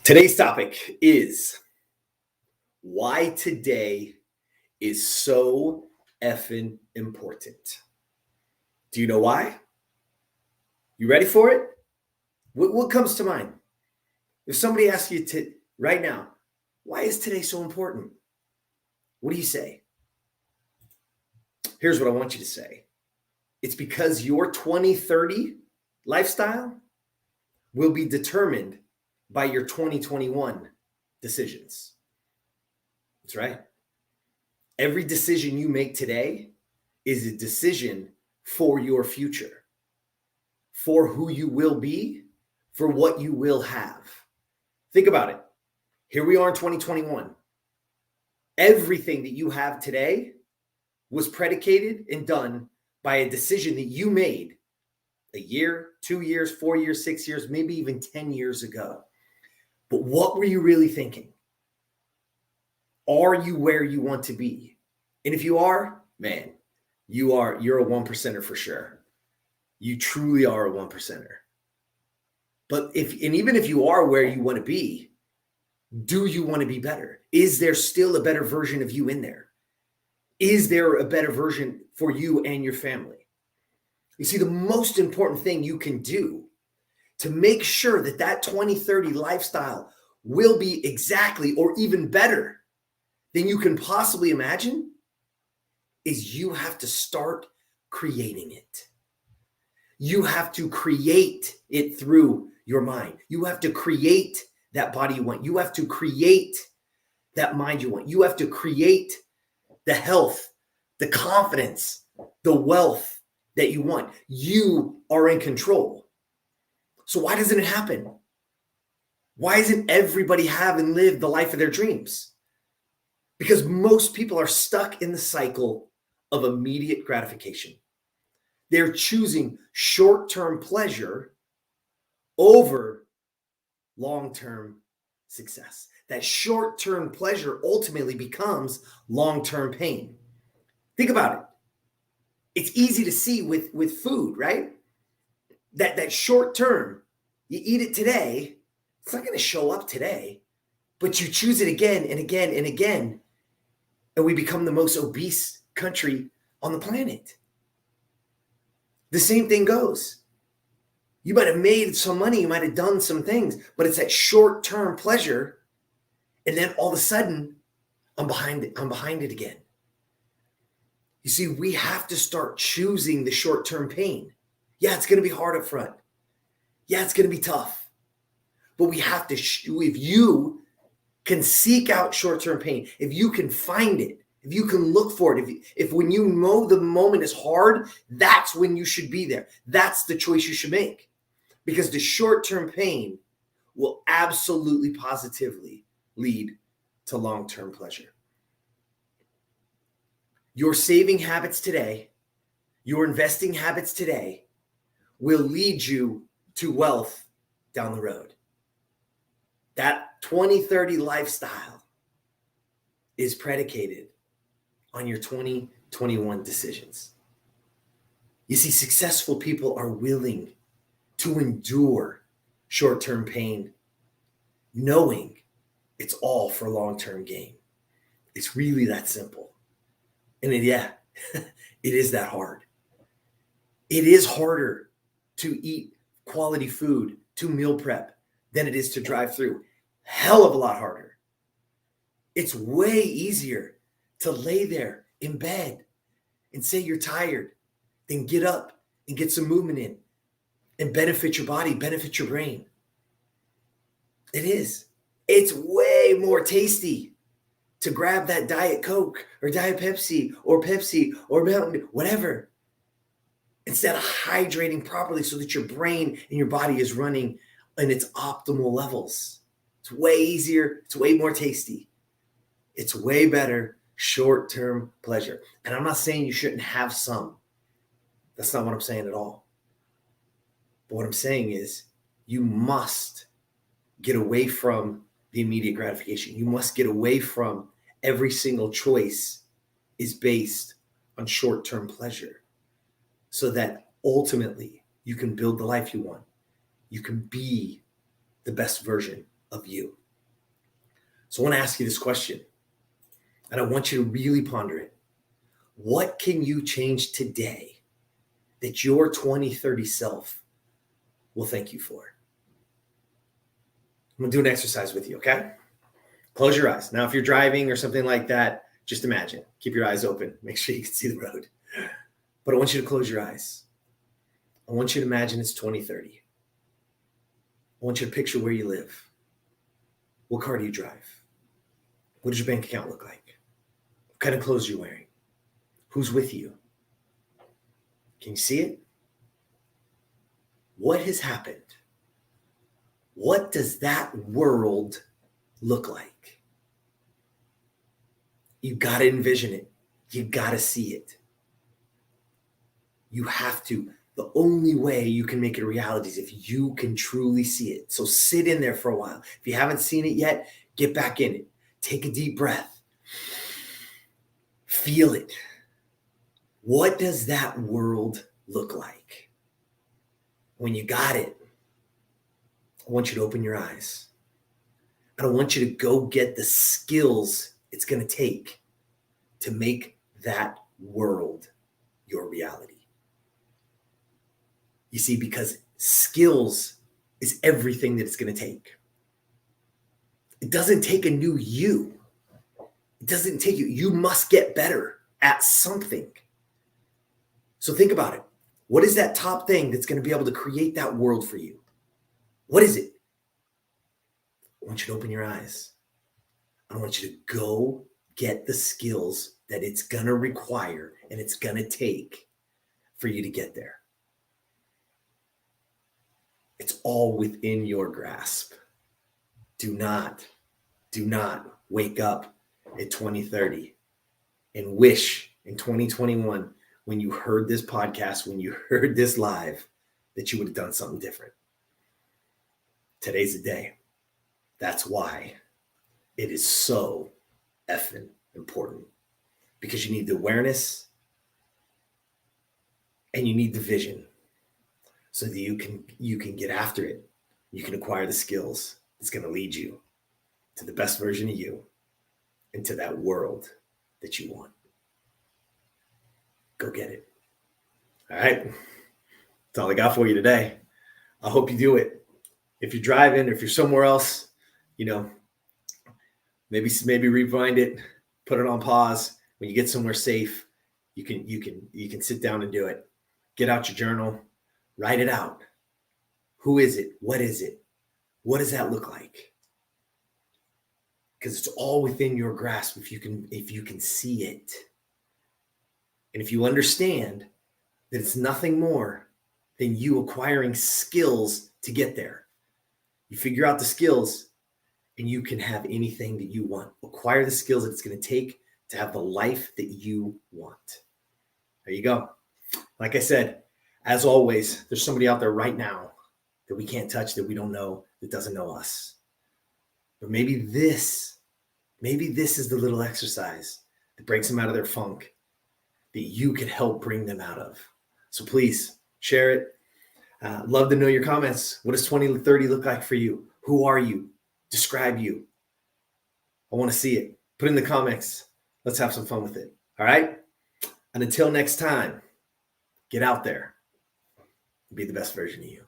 Today's topic is why today is so effing important. Do you know why? You ready for it? What comes to mind? If somebody asks you right now, why is today so important? What do you say? Here's what I want you to say. It's because your 2030 lifestyle will be determined by your 2021 decisions. That's right. Every decision you make today is a decision for your future, for who you will be, for what you will have. Think about it. Here we are in 2021. Everything that you have today was predicated and done by a decision that you made a year, 2 years, 4 years, 6 years, maybe even 10 years ago. But what were you really thinking? Are you where you want to be? And if you are, man, you're a one percenter for sure. You truly are a one percenter. But even if you are where you want to be, do you want to be better? Is there still a better version of you in there? Is there a better version for you and your family? You see, the most important thing you can do to make sure that that 2030 lifestyle will be exactly or even better than you can possibly imagine is you have to start creating it. You have to create it through your mind. You have to create that body you want. You have to create that mind you want. You have to create the health, the confidence, the wealth that you want. You are in control. So why doesn't it happen? Why isn't everybody have and live the life of their dreams? Because most people are stuck in the cycle of immediate gratification. They're choosing short-term pleasure over long-term success. That short-term pleasure ultimately becomes long-term pain. Think about it. It's easy to see with food, right? That short-term, you eat it today, it's not going to show up today, but you choose it again and again and again, and we become the most obese country on the planet. The same thing goes. You might have made some money, you might have done some things, but it's that short-term pleasure, and then all of a sudden, I'm behind it again. You see, we have to start choosing the short-term pain. Yeah, it's going to be hard up front. Yeah, it's going to be tough. But we have to, if you can seek out short-term pain, if you can find it, if you can look for it, if when you know the moment is hard, that's when you should be there. That's the choice you should make. Because the short-term pain will absolutely positively lead to long-term pleasure. Your saving habits today, your investing habits today will lead you to wealth down the road. That 2030 lifestyle is predicated on your 2021 decisions. You see, successful people are willing to endure short-term pain, knowing it's all for long-term gain. It's really that simple. And it is that hard. It is harder to eat quality food, to meal prep, than it is to drive through. Hell of a lot harder. It's way easier to lay there in bed and say you're tired than get up and get some movement in and benefit your body, benefit your brain. It is. It's way more tasty to grab that Diet Coke or Diet Pepsi or Mountain Dew, whatever, instead of hydrating properly so that your brain and your body is running in its optimal levels. It's way easier. It's way more tasty. It's way better short-term pleasure. And I'm not saying you shouldn't have some. That's not what I'm saying at all. But what I'm saying is you must get away from the immediate gratification. You must get away from every single choice is based on short-term pleasure so that ultimately you can build the life you want. You can be the best version of you. So I want to ask you this question, and I want you to really ponder it. What can you change today that your 2030 self will thank you for? I'm going to do an exercise with you, okay? Close your eyes. Now, if you're driving or something like that, just imagine. Keep your eyes open. Make sure you can see the road. But I want you to close your eyes. I want you to imagine it's 2030. I want you to picture where you live. What car do you drive? What does your bank account look like? What kind of clothes are you wearing? Who's with you? Can you see it? What has happened? What does that world look like? You got to envision it. You got to see it. You have to. The only way you can make it a reality is if you can truly see it. So sit in there for a while. If you haven't seen it yet, get back in it. Take a deep breath. Feel it. What does that world look like? When you got it, I want you to open your eyes. And I want you to go get the skills it's going to take to make that world your reality. You see, because skills is everything that it's going to take. It doesn't take a new you. It doesn't take you. You must get better at something. So think about it. What is that top thing that's going to be able to create that world for you? What is it? I want you to open your eyes. I want you to go get the skills that it's going to require and it's going to take for you to get there. It's all within your grasp. Do not wake up at 2030 and wish in 2021 when you heard this podcast, when you heard this live, that you would have done something different. Today's the day. That's why it is so effing important, because you need the awareness and you need the vision so that you can get after it. You can acquire the skills that's going to lead you to the best version of you and to that world that you want. Go get it. All right. That's all I got for you today. I hope you do it. If you're driving or if you're somewhere else, maybe rewind it, put it on pause. When you get somewhere safe, you can sit down and do it. Get out your journal, write it out. Who is it? What is it? What does that look like? Because it's all within your grasp if you can see it. And if you understand that it's nothing more than you acquiring skills to get there. You figure out the skills and you can have anything that you want. Acquire the skills that it's going to take to have the life that you want. There you go. Like I said, as always, there's somebody out there right now that we can't touch, that we don't know, that doesn't know us. But maybe this is the little exercise that breaks them out of their funk, that you could help bring them out of. So please share it. Love to know your comments. What does 2030 look like for you? Who are you? Describe you. I want to see it. Put it in the comments. Let's have some fun with it. All right? And until next time, get out there and be the best version of you.